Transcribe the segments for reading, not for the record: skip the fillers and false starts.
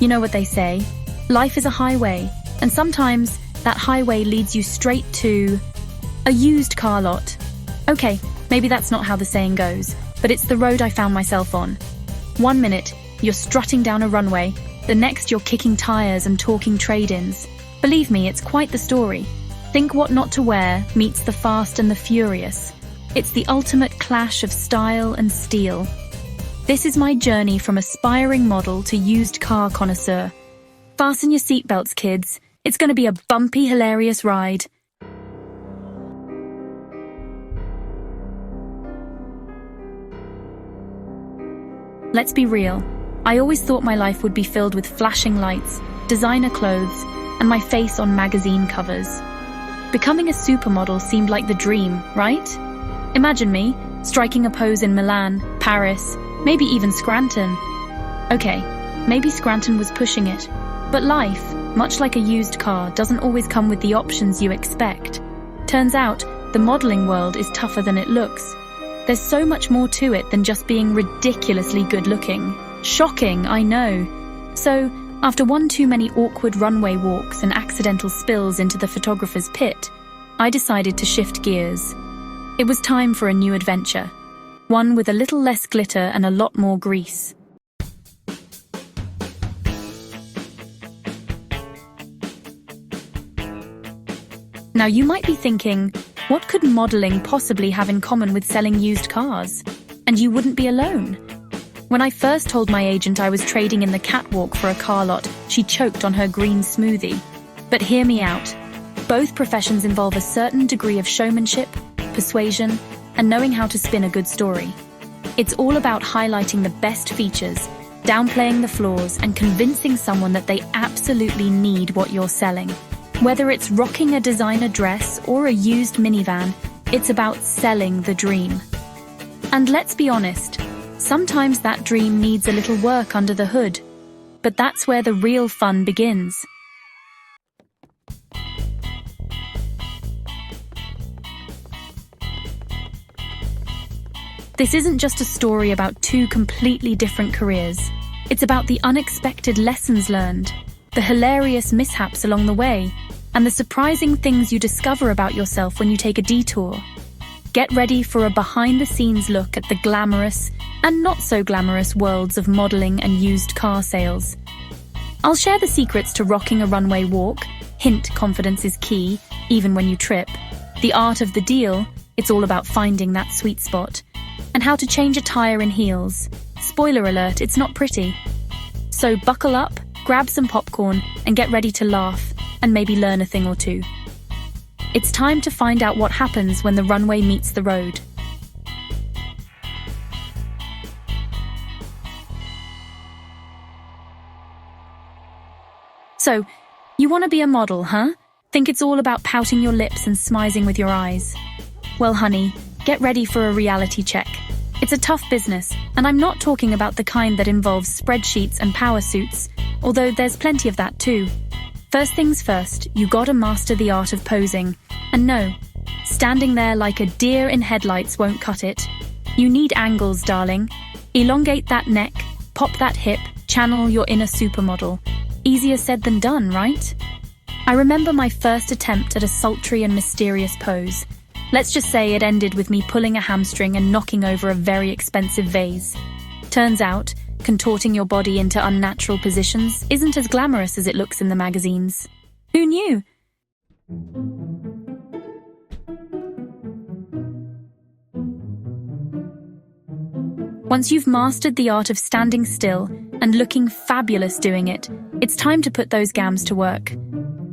You know what they say, life is a highway, and sometimes that highway leads you straight to a used car lot. Okay, maybe that's not how the saying goes, but it's the road I found myself on. 1 minute, you're strutting down a runway, the next you're kicking tires and talking trade-ins. Believe me, it's quite the story. Think What Not to Wear meets The Fast and the Furious. It's the ultimate clash of style and steel. This is my journey from aspiring model to used car connoisseur. Fasten your seatbelts, kids. It's going to be a bumpy, hilarious ride. Let's be real. I always thought my life would be filled with flashing lights, designer clothes, and my face on magazine covers. Becoming a supermodel seemed like the dream, right? Imagine me, striking a pose in Milan, Paris, maybe even Scranton. Okay, maybe Scranton was pushing it. But life, much like a used car, doesn't always come with the options you expect. Turns out, the modeling world is tougher than it looks. There's so much more to it than just being ridiculously good-looking. Shocking, I know. So, after one too many awkward runway walks and accidental spills into the photographer's pit, I decided to shift gears. It was time for a new adventure. One with a little less glitter and a lot more grease. Now you might be thinking, what could modeling possibly have in common with selling used cars? And you wouldn't be alone. When I first told my agent I was trading in the catwalk for a car lot, she choked on her green smoothie. But hear me out. Both professions involve a certain degree of showmanship, persuasion, and knowing how to spin a good story. It's all about highlighting the best features, downplaying the flaws, and convincing someone that they absolutely need what you're selling. Whether it's rocking a designer dress or a used minivan, it's about selling the dream. And let's be honest, sometimes that dream needs a little work under the hood. But that's where the real fun begins. This isn't just a story about two completely different careers. It's about the unexpected lessons learned, the hilarious mishaps along the way, and the surprising things you discover about yourself when you take a detour. Get ready for a behind-the-scenes look at the glamorous and not-so-glamorous worlds of modeling and used car sales. I'll share the secrets to rocking a runway walk, hint confidence is key, even when you trip, the art of the deal, it's all about finding that sweet spot, and how to change a tire in heels. Spoiler alert, it's not pretty. So buckle up, grab some popcorn, and get ready to laugh, and maybe learn a thing or two. It's time to find out what happens when the runway meets the road. So, you want to be a model, huh? Think it's all about pouting your lips and smizing with your eyes? Well, honey, get ready for a reality check. It's a tough business, and I'm not talking about the kind that involves spreadsheets and power suits, although there's plenty of that too. First things first, you gotta master the art of posing. And no, standing there like a deer in headlights won't cut it. You need angles, darling. Elongate that neck, pop that hip, channel your inner supermodel. Easier said than done, right? I remember my first attempt at a sultry and mysterious pose. Let's just say it ended with me pulling a hamstring and knocking over a very expensive vase. Turns out, contorting your body into unnatural positions isn't as glamorous as it looks in the magazines. Who knew? Once you've mastered the art of standing still and looking fabulous doing it, it's time to put those gams to work.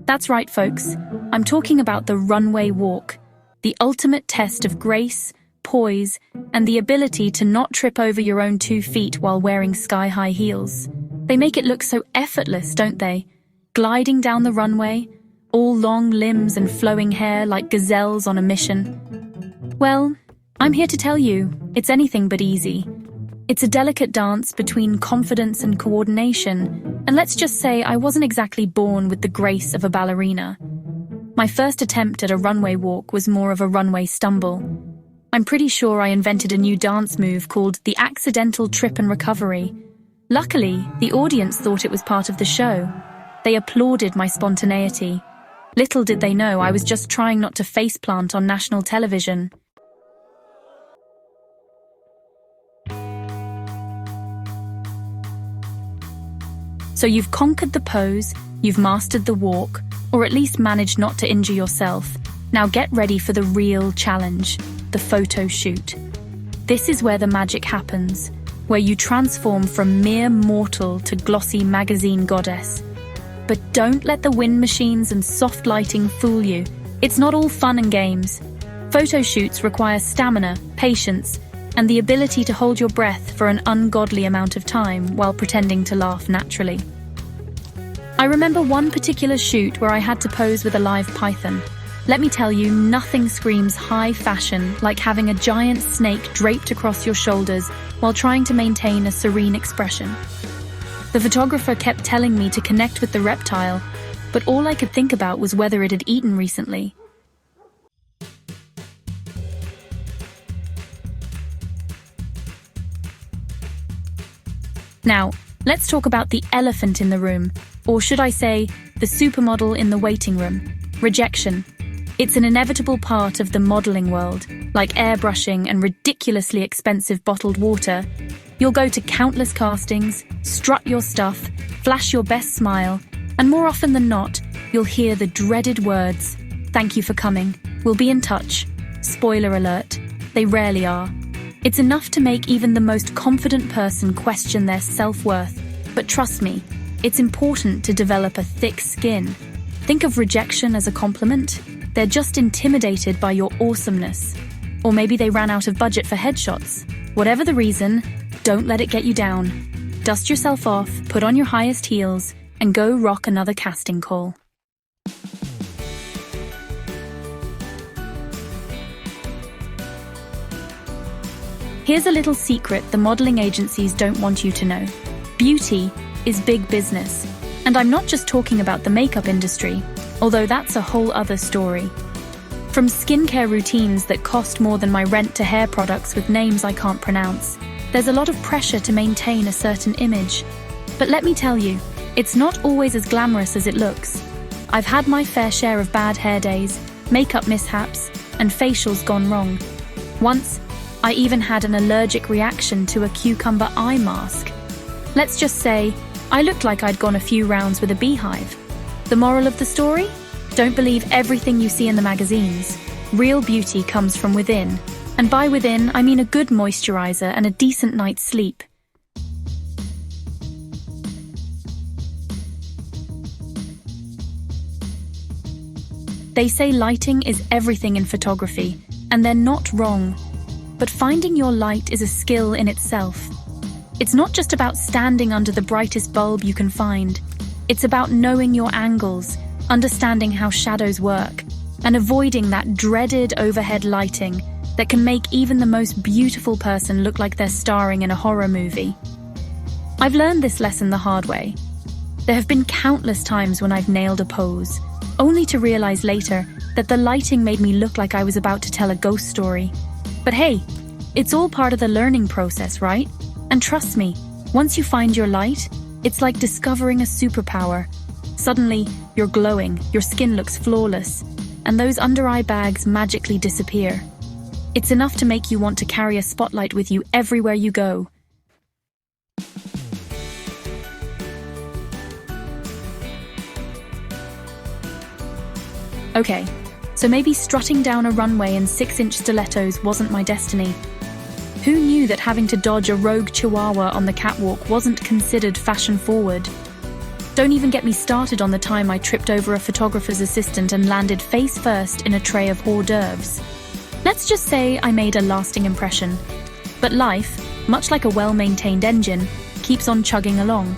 That's right, folks. I'm talking about the runway walk, the ultimate test of grace, poise, and the ability to not trip over your own 2 feet while wearing sky-high heels. They make it look so effortless, don't they? Gliding down the runway, all long limbs and flowing hair like gazelles on a mission. Well, I'm here to tell you, it's anything but easy. It's a delicate dance between confidence and coordination, and let's just say I wasn't exactly born with the grace of a ballerina. My first attempt at a runway walk was more of a runway stumble. I'm pretty sure I invented a new dance move called the accidental trip and recovery. Luckily, the audience thought it was part of the show. They applauded my spontaneity. Little did they know I was just trying not to faceplant on national television. So you've conquered the pose, you've mastered the walk, or at least managed not to injure yourself. Now get ready for the real challenge, the photo shoot. This is where the magic happens, where you transform from mere mortal to glossy magazine goddess. But don't let the wind machines and soft lighting fool you. It's not all fun and games. Photo shoots require stamina, patience, and the ability to hold your breath for an ungodly amount of time while pretending to laugh naturally. I remember one particular shoot where I had to pose with a live python. Let me tell you, nothing screams high fashion like having a giant snake draped across your shoulders while trying to maintain a serene expression. The photographer kept telling me to connect with the reptile, but all I could think about was whether it had eaten recently. Now, let's talk about the elephant in the room, or should I say, the supermodel in the waiting room: rejection. It's an inevitable part of the modeling world. Like airbrushing and ridiculously expensive bottled water, you'll go to countless castings, strut your stuff, flash your best smile, and more often than not, you'll hear the dreaded words, "Thank you for coming, we'll be in touch." Spoiler alert, they rarely are. It's enough to make even the most confident person question their self-worth. But trust me, it's important to develop a thick skin. Think of rejection as a compliment. They're just intimidated by your awesomeness. Or maybe they ran out of budget for headshots. Whatever the reason, don't let it get you down. Dust yourself off, put on your highest heels, and go rock another casting call. Here's a little secret the modeling agencies don't want you to know. Beauty is big business. And I'm not just talking about the makeup industry, although that's a whole other story. From skincare routines that cost more than my rent to hair products with names I can't pronounce, there's a lot of pressure to maintain a certain image. But let me tell you, it's not always as glamorous as it looks. I've had my fair share of bad hair days, makeup mishaps, and facials gone wrong. Once, I even had an allergic reaction to a cucumber eye mask. Let's just say, I looked like I'd gone a few rounds with a beehive. The moral of the story? Don't believe everything you see in the magazines. Real beauty comes from within. And by within, I mean a good moisturizer and a decent night's sleep. They say lighting is everything in photography, and they're not wrong. But finding your light is a skill in itself. It's not just about standing under the brightest bulb you can find. It's about knowing your angles, understanding how shadows work, and avoiding that dreaded overhead lighting that can make even the most beautiful person look like they're starring in a horror movie. I've learned this lesson the hard way. There have been countless times when I've nailed a pose, only to realize later that the lighting made me look like I was about to tell a ghost story. But hey, it's all part of the learning process, right? And trust me, once you find your light, it's like discovering a superpower. Suddenly, you're glowing, your skin looks flawless, and those under-eye bags magically disappear. It's enough to make you want to carry a spotlight with you everywhere you go. Okay, so maybe strutting down a runway in 6-inch stilettos wasn't my destiny. Who knew that having to dodge a rogue chihuahua on the catwalk wasn't considered fashion-forward? Don't even get me started on the time I tripped over a photographer's assistant and landed face first in a tray of hors d'oeuvres. Let's just say I made a lasting impression. But life, much like a well-maintained engine, keeps on chugging along.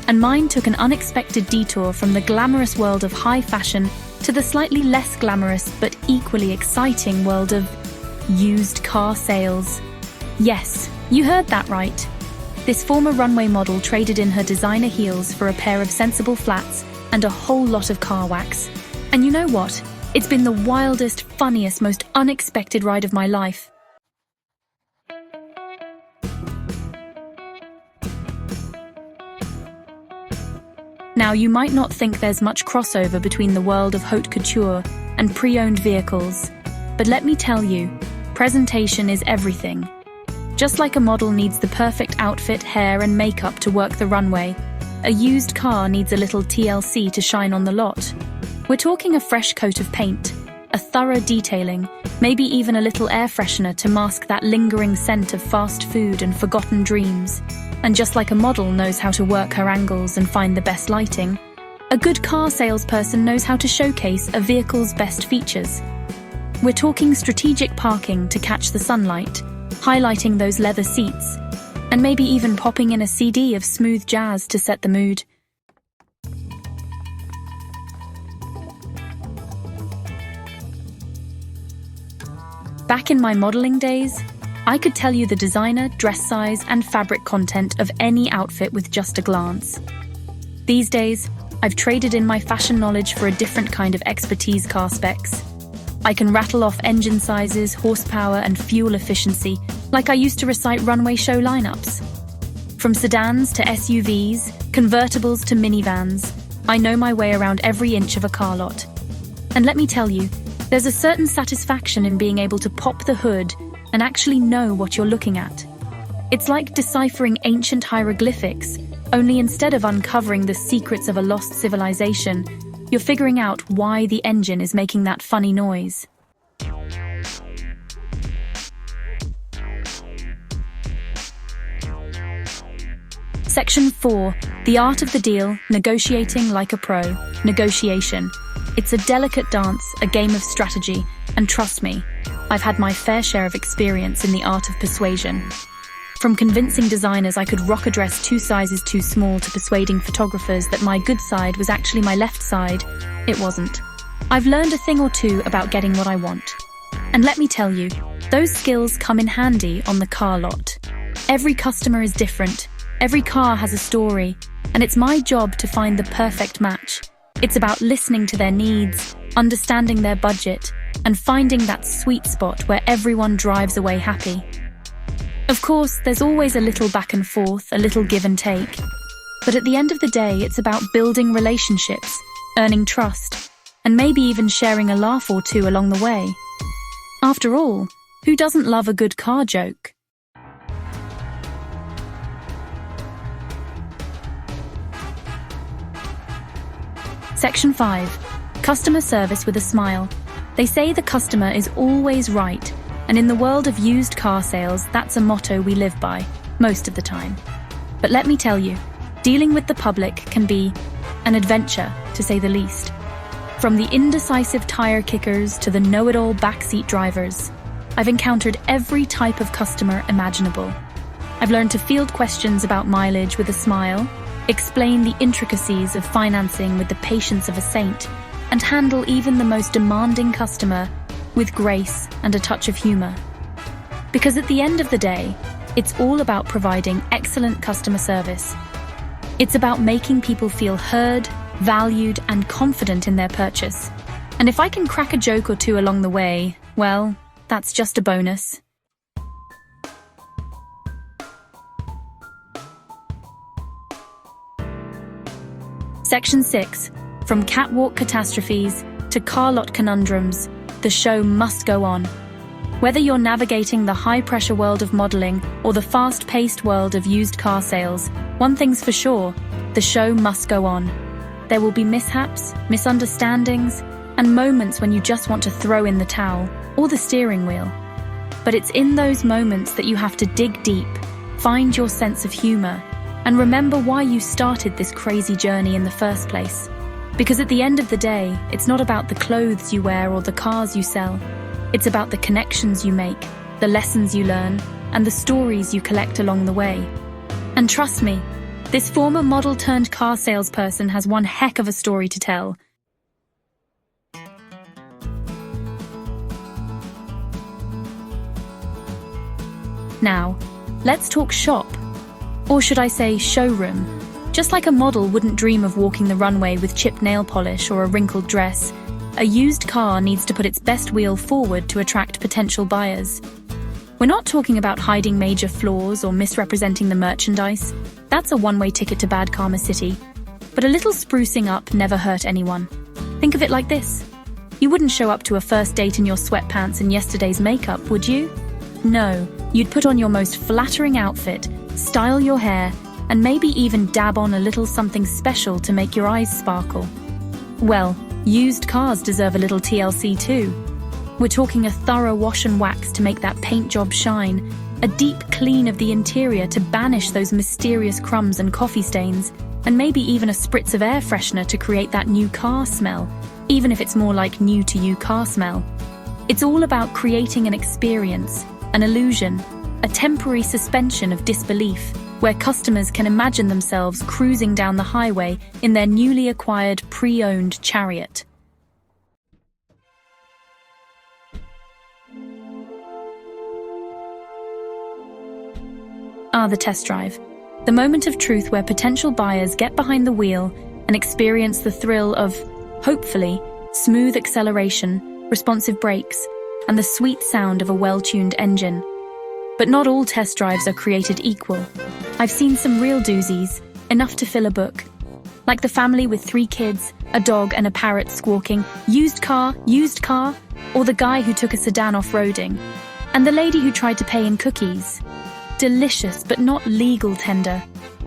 And mine took an unexpected detour from the glamorous world of high fashion to the slightly less glamorous but equally exciting world of used car sales. Yes, you heard that right. This former runway model traded in her designer heels for a pair of sensible flats and a whole lot of car wax. And you know what? It's been the wildest, funniest, most unexpected ride of my life. Now, you might not think there's much crossover between the world of haute couture and pre-owned vehicles, but let me tell you, presentation is everything. Just like a model needs the perfect outfit, hair, and makeup to work the runway, a used car needs a little TLC to shine on the lot. We're talking a fresh coat of paint, a thorough detailing, maybe even a little air freshener to mask that lingering scent of fast food and forgotten dreams. And just like a model knows how to work her angles and find the best lighting, a good car salesperson knows how to showcase a vehicle's best features. We're talking strategic parking to catch the sunlight, highlighting those leather seats, and maybe even popping in a CD of smooth jazz to set the mood. Back in my modeling days, I could tell you the designer, dress size, and fabric content of any outfit with just a glance. These days, I've traded in my fashion knowledge for a different kind of expertise: car specs. I can rattle off engine sizes, horsepower, and fuel efficiency like I used to recite runway show lineups. From sedans to SUVs, convertibles to minivans, I know my way around every inch of a car lot. And let me tell you, there's a certain satisfaction in being able to pop the hood and actually know what you're looking at. It's like deciphering ancient hieroglyphics, only instead of uncovering the secrets of a lost civilization, you're figuring out why the engine is making that funny noise. Section 4. The art of the deal, negotiating like a pro. Negotiation. It's a delicate dance, a game of strategy, and trust me, I've had my fair share of experience in the art of persuasion. From convincing designers I could rock a dress 2 sizes too small to persuading photographers that my good side was actually my left side, it wasn't. I've learned a thing or two about getting what I want. And let me tell you, those skills come in handy on the car lot. Every customer is different, every car has a story, and it's my job to find the perfect match. It's about listening to their needs, understanding their budget, and finding that sweet spot where everyone drives away happy. Of course, there's always a little back and forth, a little give and take. But at the end of the day, it's about building relationships, earning trust, and maybe even sharing a laugh or two along the way. After all, who doesn't love a good car joke? Section 5. Customer service with a smile. They say the customer is always right, and in the world of used car sales, that's a motto we live by, most of the time. But let me tell you, dealing with the public can be an adventure, to say the least. From the indecisive tire kickers to the know-it-all backseat drivers, I've encountered every type of customer imaginable. I've learned to field questions about mileage with a smile, explain the intricacies of financing with the patience of a saint, and handle even the most demanding customer with grace and a touch of humor. Because at the end of the day, it's all about providing excellent customer service. It's about making people feel heard, valued, and confident in their purchase. And if I can crack a joke or two along the way, well, that's just a bonus. Section 6. From catwalk catastrophes to car lot conundrums, the show must go on. Whether you're navigating the high-pressure world of modeling or the fast-paced world of used car sales, one thing's for sure, the show must go on. There will be mishaps, misunderstandings, and moments when you just want to throw in the towel or the steering wheel. But it's in those moments that you have to dig deep, find your sense of humor, and remember why you started this crazy journey in the first place. Because at the end of the day, it's not about the clothes you wear or the cars you sell. It's about the connections you make, the lessons you learn, and the stories you collect along the way. And trust me, this former model-turned-car salesperson has one heck of a story to tell. Now, let's talk shop. Or should I say showroom? Just like a model wouldn't dream of walking the runway with chipped nail polish or a wrinkled dress, a used car needs to put its best wheel forward to attract potential buyers. We're not talking about hiding major flaws or misrepresenting the merchandise. That's a one-way ticket to Bad Karma City. But a little sprucing up never hurt anyone. Think of it like this. You wouldn't show up to a first date in your sweatpants and yesterday's makeup, would you? No, you'd put on your most flattering outfit, style your hair, and maybe even dab on a little something special to make your eyes sparkle. Well, used cars deserve a little TLC too. We're talking a thorough wash and wax to make that paint job shine, a deep clean of the interior to banish those mysterious crumbs and coffee stains, and maybe even a spritz of air freshener to create that new car smell, even if it's more like new-to-you car smell. It's all about creating an experience, an illusion, a temporary suspension of disbelief, where customers can imagine themselves cruising down the highway in their newly acquired pre-owned chariot. The test drive. The moment of truth where potential buyers get behind the wheel and experience the thrill of, hopefully, smooth acceleration, responsive brakes, and the sweet sound of a well-tuned engine. But not all test drives are created equal. I've seen some real doozies, enough to fill a book. Like the family with 3 kids, a dog and a parrot squawking, used car, or the guy who took a sedan off-roading, and the lady who tried to pay in cookies. Delicious but not legal tender.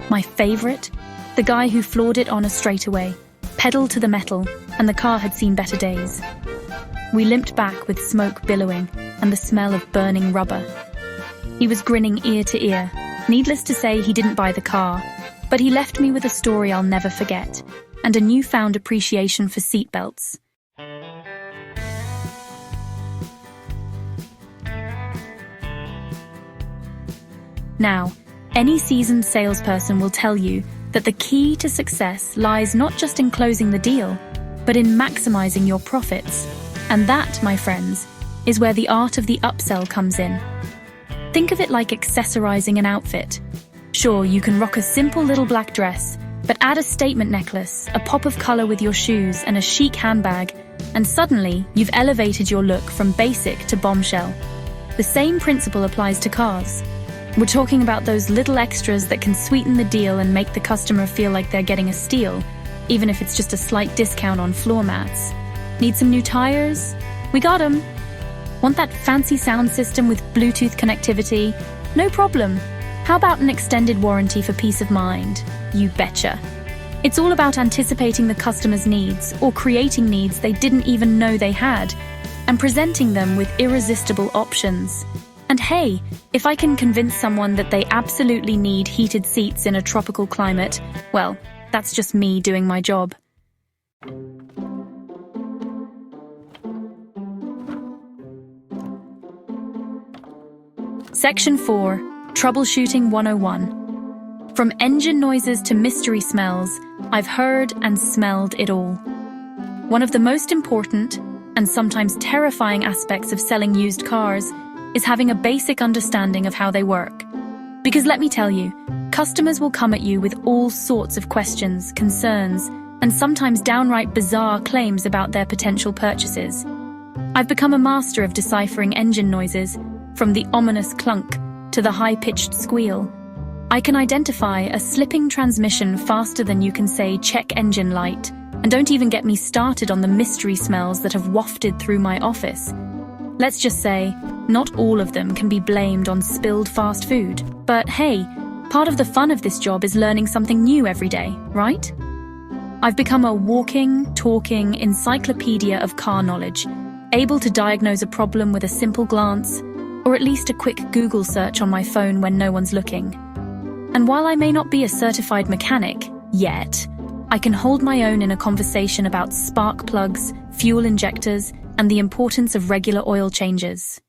My favorite? The guy who floored it on a straightaway, pedal to the metal, and the car had seen better days. We limped back with smoke billowing and the smell of burning rubber. He was grinning ear to ear. Needless to say, he didn't buy the car, but he left me with a story I'll never forget, and a newfound appreciation for seatbelts. Now, any seasoned salesperson will tell you that the key to success lies not just in closing the deal, but in maximizing your profits. And that, my friends, is where the art of the upsell comes in. Think of it like accessorizing an outfit. Sure, you can rock a simple little black dress, but add a statement necklace, a pop of color with your shoes, and a chic handbag, and suddenly you've elevated your look from basic to bombshell. The same principle applies to cars. We're talking about those little extras that can sweeten the deal and make the customer feel like they're getting a steal, even if it's just a slight discount on floor mats. Need some new tires? We got 'em. Want that fancy sound system with Bluetooth connectivity? No problem. How about an extended warranty for peace of mind? You betcha. It's all about anticipating the customer's needs, or creating needs they didn't even know they had, and presenting them with irresistible options. And hey, if I can convince someone that they absolutely need heated seats in a tropical climate, well, that's just me doing my job. Section 4, Troubleshooting 101. From engine noises to mystery smells, I've heard and smelled it all. One of the most important, and sometimes terrifying aspects of selling used cars is having a basic understanding of how they work. Because let me tell you, customers will come at you with all sorts of questions, concerns, and sometimes downright bizarre claims about their potential purchases. I've become a master of deciphering engine noises, from the ominous clunk to the high-pitched squeal. I can identify a slipping transmission faster than you can say check engine light, and don't even get me started on the mystery smells that have wafted through my office. Let's just say, not all of them can be blamed on spilled fast food. But hey, part of the fun of this job is learning something new every day, right? I've become a walking, talking encyclopedia of car knowledge, able to diagnose a problem with a simple glance, or at least a quick Google search on my phone when no one's looking. And while I may not be a certified mechanic, yet, I can hold my own in a conversation about spark plugs, fuel injectors, and the importance of regular oil changes.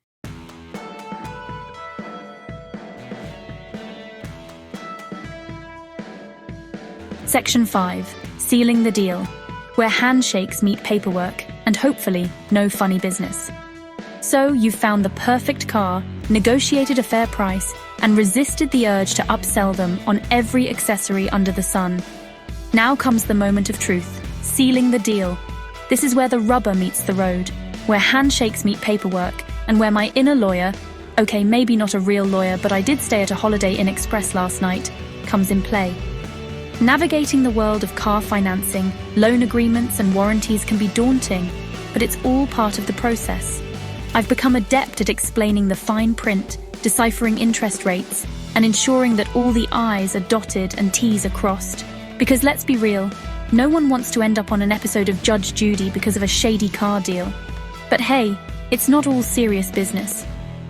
Section 5, Sealing the Deal, where handshakes meet paperwork, and hopefully, no funny business. So you've found the perfect car, negotiated a fair price, and resisted the urge to upsell them on every accessory under the sun. Now comes the moment of truth, sealing the deal. This is where the rubber meets the road, where handshakes meet paperwork, and where my inner lawyer, okay, maybe not a real lawyer, but I did stay at a Holiday Inn Express last night, comes in play. Navigating the world of car financing, loan agreements and warranties can be daunting, but it's all part of the process. I've become adept at explaining the fine print, deciphering interest rates, and ensuring that all the I's are dotted and T's are crossed. Because let's be real, no one wants to end up on an episode of Judge Judy because of a shady car deal. But hey, it's not all serious business.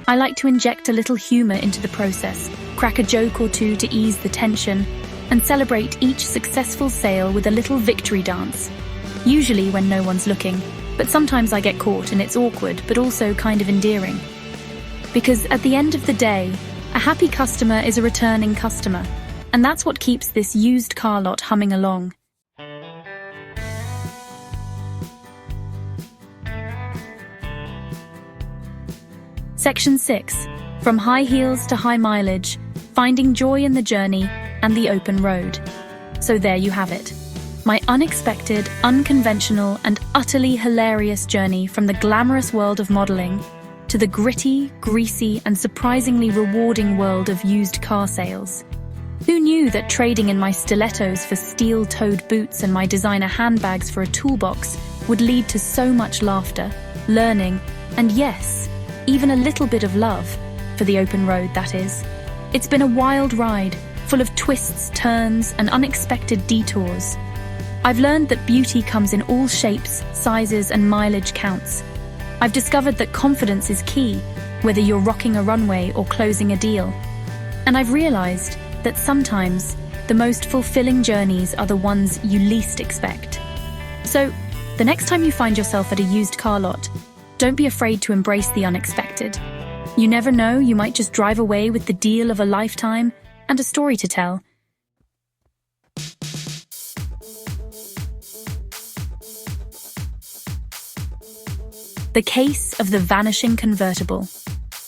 I like to inject a little humor into the process, crack a joke or two to ease the tension, and celebrate each successful sale with a little victory dance. Usually when no one's looking, but sometimes I get caught and it's awkward, but also kind of endearing. Because at the end of the day, a happy customer is a returning customer, and that's what keeps this used car lot humming along. Section 6. From high heels to high mileage, finding joy in the journey and the open road. So there you have it. My unexpected, unconventional, and utterly hilarious journey from the glamorous world of modeling to the gritty, greasy, and surprisingly rewarding world of used car sales. Who knew that trading in my stilettos for steel-toed boots and my designer handbags for a toolbox would lead to so much laughter, learning, and yes, even a little bit of love, for the open road, that is. It's been a wild ride, full of twists, turns, and unexpected detours. I've learned that beauty comes in all shapes, sizes, and mileage counts. I've discovered that confidence is key, whether you're rocking a runway or closing a deal. And I've realized that sometimes the most fulfilling journeys are the ones you least expect. So, the next time you find yourself at a used car lot, don't be afraid to embrace the unexpected. You never know, you might just drive away with the deal of a lifetime and a story to tell. The case of the vanishing convertible.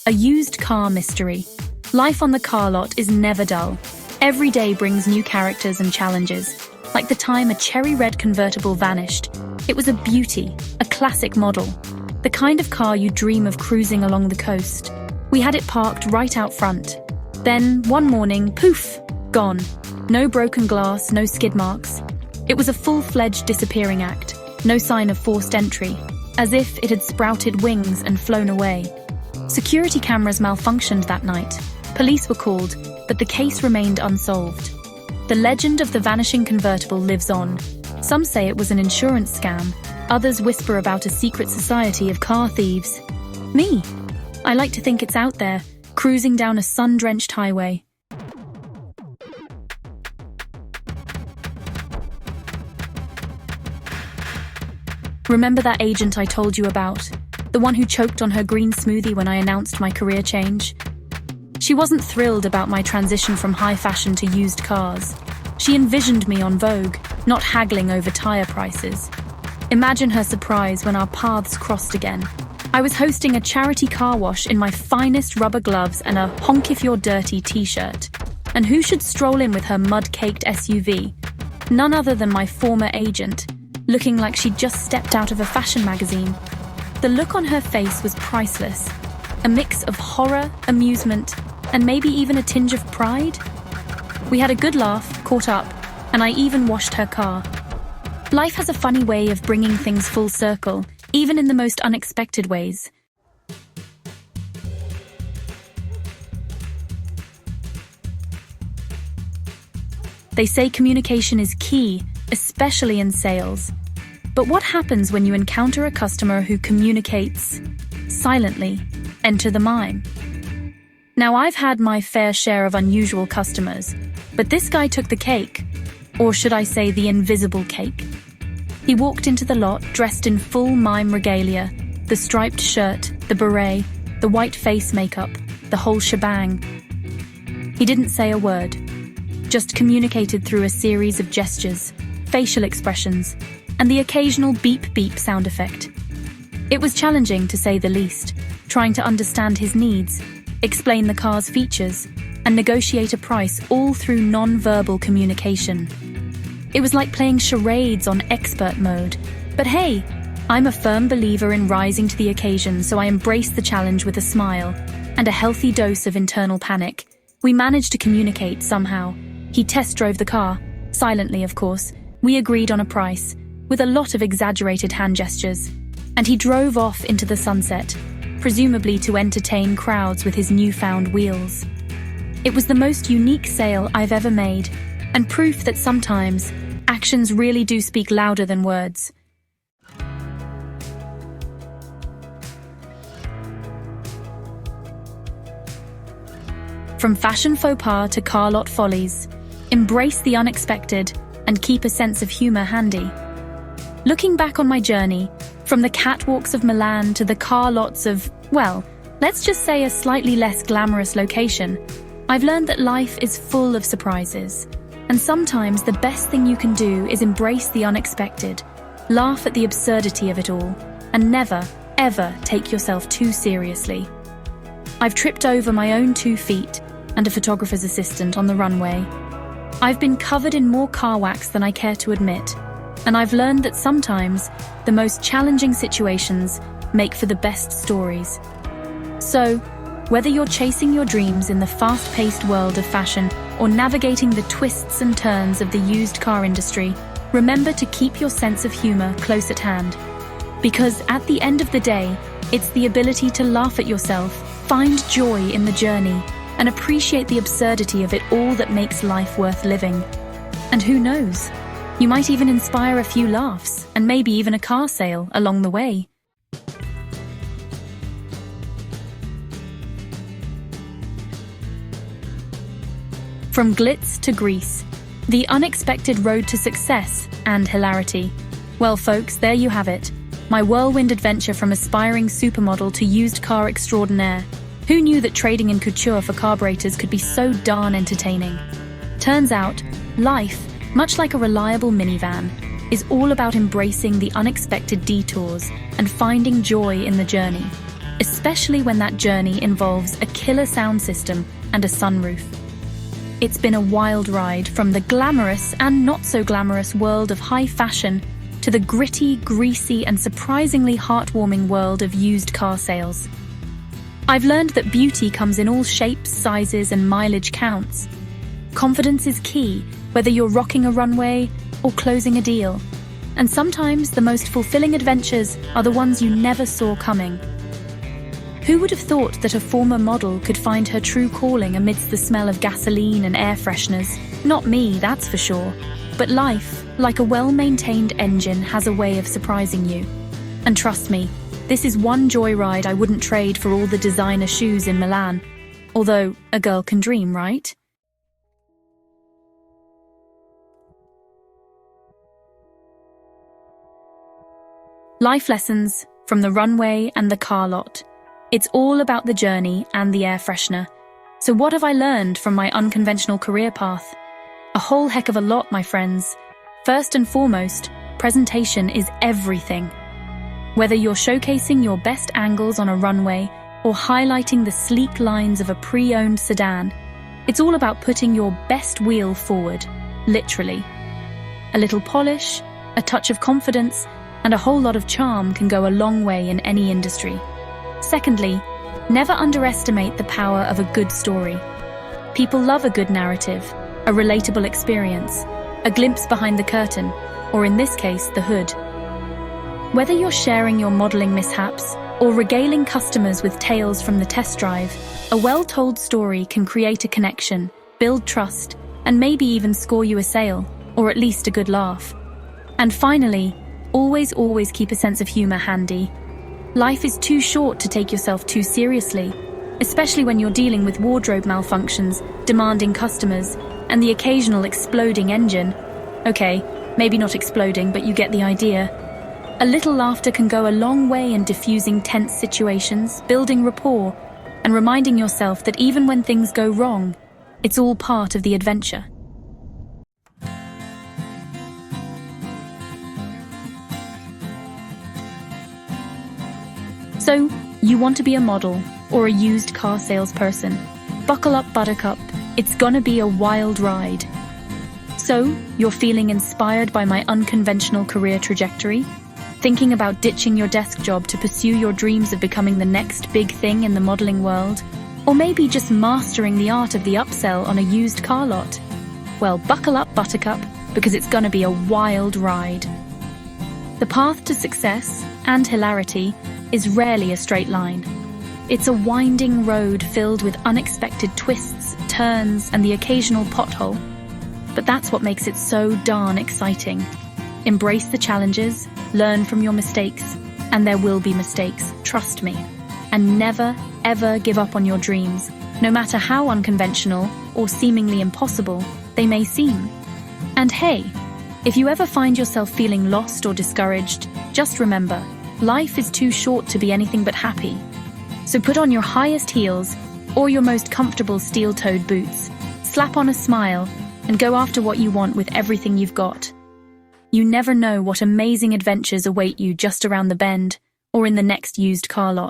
A used car mystery. Life on the car lot is never dull. Every day brings new characters and challenges. Like the time a cherry red convertible vanished. It was a beauty, a classic model. The kind of car you dream of cruising along the coast. We had it parked right out front. Then, one morning, poof, gone. No broken glass, no skid marks. It was a full-fledged disappearing act. No sign of forced entry. As if it had sprouted wings and flown away. Security cameras malfunctioned that night. Police were called, but the case remained unsolved. The legend of the vanishing convertible lives on. Some say it was an insurance scam. Others whisper about a secret society of car thieves. Me? I like to think it's out there, cruising down a sun-drenched highway. Remember that agent I told you about? The one who choked on her green smoothie when I announced my career change? She wasn't thrilled about my transition from high fashion to used cars. She envisioned me on Vogue, not haggling over tire prices. Imagine her surprise when our paths crossed again. I was hosting a charity car wash in my finest rubber gloves and a honk if you're dirty t-shirt. And who should stroll in with her mud-caked SUV? None other than my former agent, looking like she'd just stepped out of a fashion magazine. The look on her face was priceless. A mix of horror, amusement, and maybe even a tinge of pride. We had a good laugh, caught up, and I even washed her car. Life has a funny way of bringing things full circle, even in the most unexpected ways. They say communication is key, especially in sales. But what happens when you encounter a customer who communicates silently? Enter the mime. Now, I've had my fair share of unusual customers, but this guy took the cake. Or should I say the invisible cake. He walked into the lot dressed in full mime regalia, the striped shirt, the beret, the white face makeup, the whole shebang. He didn't say a word, just communicated through a series of gestures, facial expressions, and the occasional beep-beep sound effect. It was challenging, to say the least, trying to understand his needs, explain the car's features, and negotiate a price all through non-verbal communication. It was like playing charades on expert mode. But hey, I'm a firm believer in rising to the occasion, so I embraced the challenge with a smile and a healthy dose of internal panic. We managed to communicate somehow. He test drove the car, Silently, of course, we agreed on a price, with a lot of exaggerated hand gestures, and he drove off into the sunset, presumably to entertain crowds with his newfound wheels. It was the most unique sale I've ever made, and proof that sometimes actions really do speak louder than words. From fashion faux pas to car lot follies, embrace the unexpected and keep a sense of humor handy. Looking back on my journey, from the catwalks of Milan to the car lots of, well, let's just say a slightly less glamorous location, I've learned that life is full of surprises. And sometimes the best thing you can do is embrace the unexpected, laugh at the absurdity of it all, and never, ever take yourself too seriously. I've tripped over my own 2 feet and a photographer's assistant on the runway. I've been covered in more car wax than I care to admit, and I've learned that sometimes the most challenging situations make for the best stories. So, whether you're chasing your dreams in the fast-paced world of fashion or navigating the twists and turns of the used car industry, remember to keep your sense of humor close at hand. Because at the end of the day, it's the ability to laugh at yourself, find joy in the journey, and appreciate the absurdity of it all that makes life worth living. And who knows? You might even inspire a few laughs, and maybe even a car sale along the way. From glitz to grease, the unexpected road to success and hilarity. Well, folks, there you have it. My whirlwind adventure from aspiring supermodel to used car extraordinaire. Who knew that trading in couture for carburetors could be so darn entertaining? Turns out, life, much like a reliable minivan, is all about embracing the unexpected detours and finding joy in the journey, especially when that journey involves a killer sound system and a sunroof. It's been a wild ride from the glamorous and not so glamorous world of high fashion to the gritty, greasy, and surprisingly heartwarming world of used car sales. I've learned that beauty comes in all shapes, sizes, and mileage counts. Confidence is key, whether you're rocking a runway or closing a deal. And sometimes the most fulfilling adventures are the ones you never saw coming. Who would have thought that a former model could find her true calling amidst the smell of gasoline and air fresheners? Not me, that's for sure. But life, like a well-maintained engine, has a way of surprising you. And trust me, this is one joyride I wouldn't trade for all the designer shoes in Milan. Although, a girl can dream, right? Life lessons from the runway and the car lot. It's all about the journey and the air freshener. So what have I learned from my unconventional career path? A whole heck of a lot, my friends. First and foremost, presentation is everything. Whether you're showcasing your best angles on a runway or highlighting the sleek lines of a pre-owned sedan, it's all about putting your best wheel forward, literally. A little polish, a touch of confidence, and a whole lot of charm can go a long way in any industry. Secondly, never underestimate the power of a good story. People love a good narrative, a relatable experience, a glimpse behind the curtain, or in this case, the hood. Whether you're sharing your modeling mishaps or regaling customers with tales from the test drive, a well-told story can create a connection, build trust, and maybe even score you a sale, or at least a good laugh. And finally, always keep a sense of humor handy. Life is too short to take yourself too seriously, especially when you're dealing with wardrobe malfunctions, demanding customers, and the occasional exploding engine. Okay, maybe not exploding, but you get the idea. A little laughter can go a long way in diffusing tense situations, building rapport, and reminding yourself that even when things go wrong, it's all part of the adventure. So, you want to be a model or a used car salesperson? Buckle up, Buttercup. It's gonna be a wild ride. So, you're feeling inspired by my unconventional career trajectory? Thinking about ditching your desk job to pursue your dreams of becoming the next big thing in the modeling world? Or maybe just mastering the art of the upsell on a used car lot? Well, buckle up, Buttercup. because it's gonna be a wild ride. The path to success and hilarity is rarely a straight line. It's a winding road filled with unexpected twists, turns, and the occasional pothole. But that's what makes it so darn exciting. Embrace the challenges, learn from your mistakes, and there will be mistakes, trust me. And never, ever give up on your dreams, no matter how unconventional or seemingly impossible they may seem. And hey, if you ever find yourself feeling lost or discouraged, just remember, life is too short to be anything but happy. So put on your highest heels or your most comfortable steel-toed boots, slap on a smile, and go after what you want with everything you've got. You never know what amazing adventures await you just around the bend or in the next used car lot.